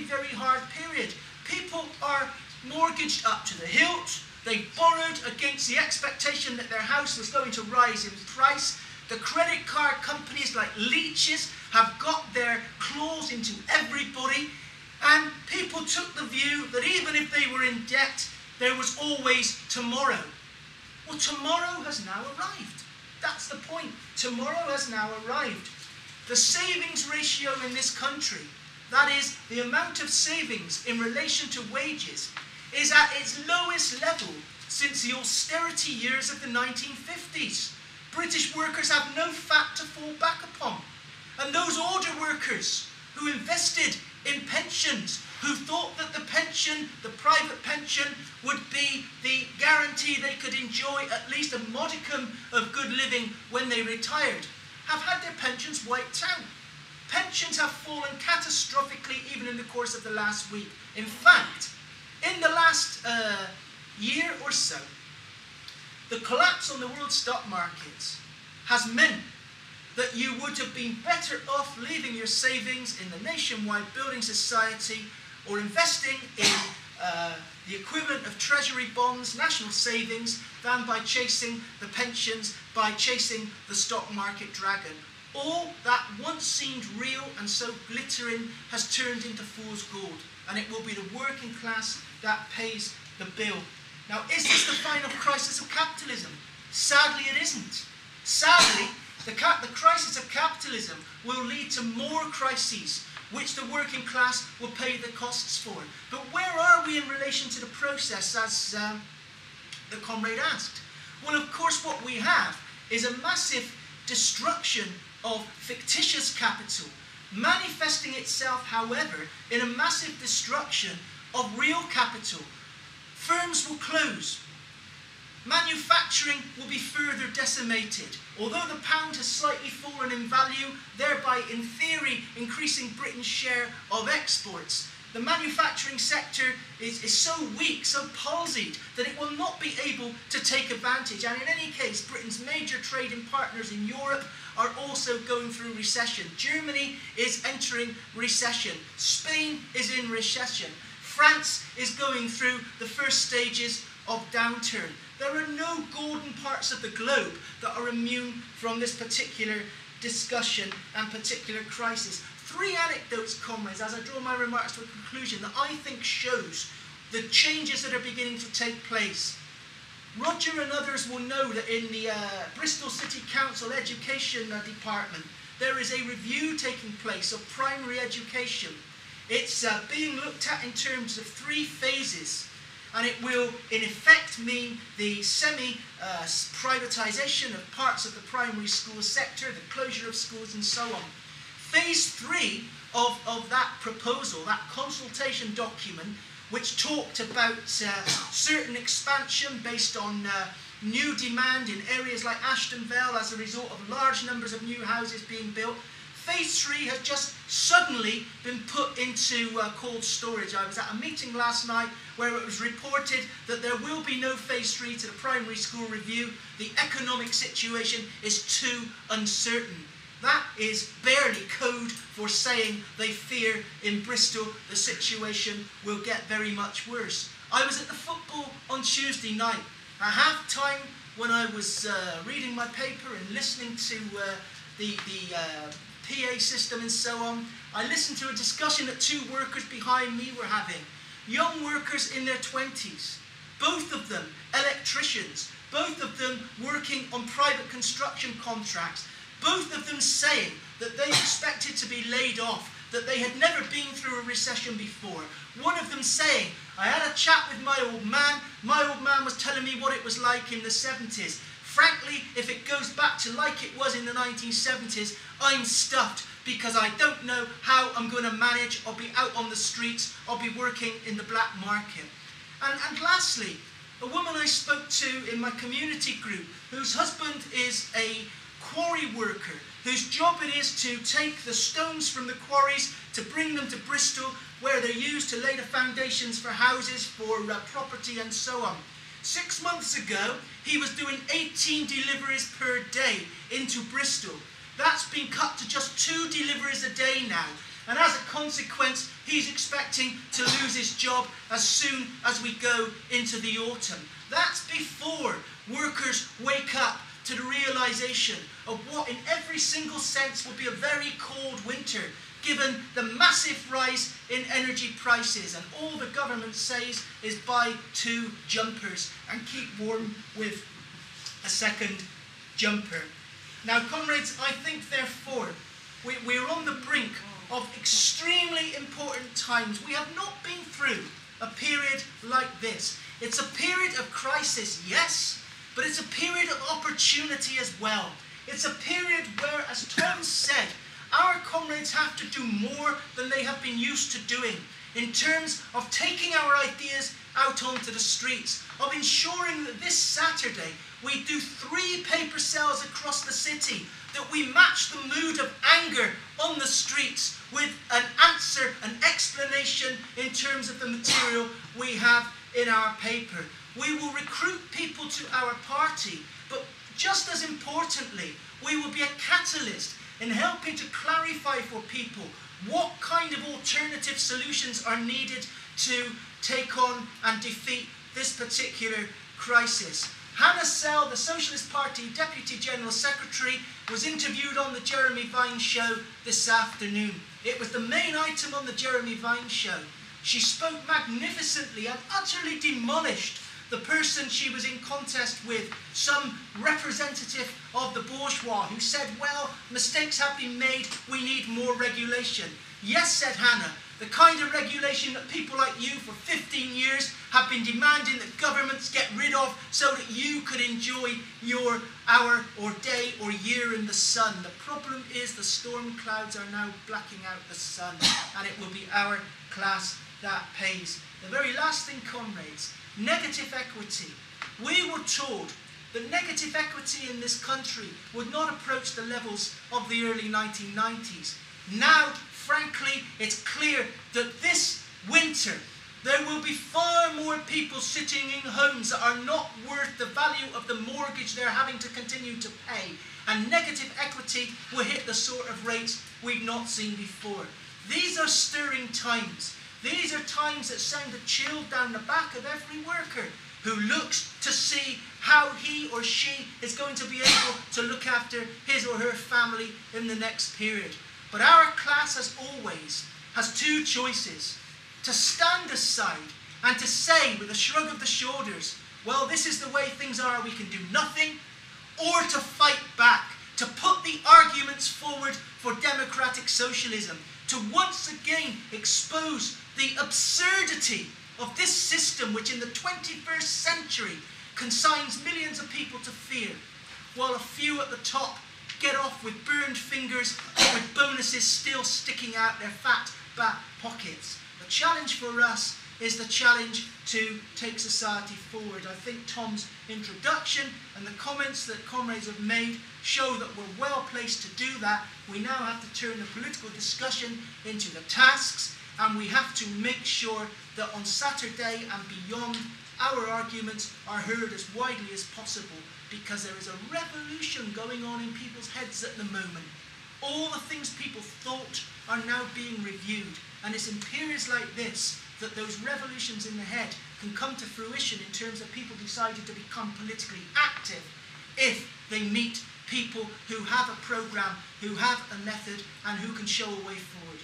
very hard period. People are mortgaged up to the hilt. They borrowed against the expectation that their house was going to rise in price. The credit card companies like leeches have got their claws into everybody. And people took the view that even if they were in debt, there was always tomorrow. Well, tomorrow has now arrived. That's the point. Tomorrow has now arrived. The savings ratio in this country, that is, the amount of savings in relation to wages, is at its lowest level since the austerity years of the 1950s. British workers have no fat to fall back upon. And those order workers who invested in pensions, who thought that the pension, the private pension, would be the guarantee they could enjoy at least a modicum of good living when they retired, have had their pensions wiped out. Pensions have fallen catastrophically even in the course of the last week. In fact, in the last year or so, the collapse on the world stock markets has meant that you would have been better off leaving your savings in the nationwide building society or investing in the equivalent of treasury bonds, national savings, than by chasing the pensions, by chasing the stock market dragon. All that once seemed real and so glittering has turned into fool's gold, and it will be the working class that pays the bill. Now, is this the final crisis of capitalism? Sadly, it isn't. Sadly, the crisis of capitalism will lead to more crises, which the working class will pay the costs for. But where are we in relation to the process, as the comrade asked? Well, of course, what we have is a massive destruction of fictitious capital, manifesting itself, however, in a massive destruction of real capital. Firms will close. Manufacturing will be further decimated. Although the pound has slightly fallen in value, thereby in theory increasing Britain's share of exports, the manufacturing sector is so weak, so palsied, that it will not be able to take advantage. And in any case, Britain's major trading partners in Europe are also going through recession. Germany is entering recession. Spain is in recession. France is going through the first stages of downturn. There are no golden parts of the globe that are immune from this particular discussion and particular crisis. Three anecdotes, comrades, as I draw my remarks to a conclusion, that I think shows the changes that are beginning to take place. Roger and others will know that in the Bristol City Council Education Department, there is a review taking place of primary education. It's being looked at in terms of three phases. And it will, in effect, mean the semi-privatisation of parts of the primary school sector, the closure of schools and so on. Phase 3 of that proposal, that consultation document, which talked about certain expansion based on new demand in areas like Ashton Vale as a result of large numbers of new houses being built. Phase 3 has just suddenly been put into cold storage. I was at a meeting last night where it was reported that there will be no Phase 3 to the primary school review. The economic situation is too uncertain. That is barely code for saying they fear in Bristol the situation will get very much worse. I was at the football on Tuesday night. At half-time, when I was reading my paper and listening to the PA system and so on, I listened to a discussion that two workers behind me were having. Young workers in their 20s, both of them electricians, both of them working on private construction contracts, both of them saying that they expected to be laid off, that they had never been through a recession before. One of them saying, I had a chat with my old man was telling me what it was like in the 70s. Frankly, if it goes back to like it was in the 1970s, I'm stuffed because I don't know how I'm going to manage. I'll be out on the streets, I'll be working in the black market. And lastly, a woman I spoke to in my community group whose husband is a quarry worker, whose job it is to take the stones from the quarries to bring them to Bristol, where they're used to lay the foundations for houses, for property and so on. 6 months ago, he was doing 18 deliveries per day into Bristol. That's been cut to just 2 deliveries a day now. and as a consequence, he's expecting to lose his job as soon as we go into the autumn. That's before workers wake up to the realisation of what in every single sense will be a very cold winter, given the massive rise in energy prices, and all the government says is buy 2 jumpers and keep warm with a second jumper. Now, comrades, I think therefore we're on the brink of extremely important times. We have not been through a period like this. It's a period of crisis, yes, but it's a period of opportunity as well. It's a period where, as Tom said, our comrades have to do more than they have been used to doing in terms of taking our ideas out onto the streets, of ensuring that this Saturday we do 3 paper sales across the city, that we match the mood of anger on the streets with an answer, an explanation in terms of the material we have in our paper. We will recruit people to our party, but just as importantly, we will be a catalyst in helping to clarify for people what kind of alternative solutions are needed to take on and defeat this particular crisis. Hannah Sell, the Socialist Party Deputy General Secretary, was interviewed on the Jeremy Vine show this afternoon. It was the main item on the Jeremy Vine show. She spoke magnificently and utterly demolished the person she was in contest with, some representative of the bourgeois, who said, well, mistakes have been made, we need more regulation. Yes, said Hannah, the kind of regulation that people like you for 15 years have been demanding that governments get rid of so that you could enjoy your hour or day or year in the sun. The problem is the storm clouds are now blacking out the sun, and it will be our class that pays. The very last thing, comrades, negative equity. We were told that negative equity in this country would not approach the levels of the early 1990s. Now, frankly, it's clear that this winter there will be far more people sitting in homes that are not worth the value of the mortgage they're having to continue to pay, and negative equity will hit the sort of rates we've not seen before. These are stirring times. These are times that send a chill down the back of every worker who looks to see how he or she is going to be able to look after his or her family in the next period. But our class, as always, has 2 choices: to stand aside and to say with a shrug of the shoulders, well, this is the way things are, we can do nothing, or to fight back, to put the arguments forward for democratic socialism, to once again expose the absurdity of this system which in the 21st century consigns millions of people to fear, while a few at the top get off with burned fingers and with bonuses still sticking out their fat back pockets. The challenge for us is the challenge to take society forward. I think Tom's introduction and the comments that comrades have made show that we're well placed to do that. We now have to turn the political discussion into the tasks, and we have to make sure that on Saturday and beyond, our arguments are heard as widely as possible, because there is a revolution going on in people's heads at the moment. All the things people thought are now being reviewed, and it's in periods like this that those revolutions in the head can come to fruition in terms of people deciding to become politically active if they meet people who have a programme, who have a method, and who can show a way forward.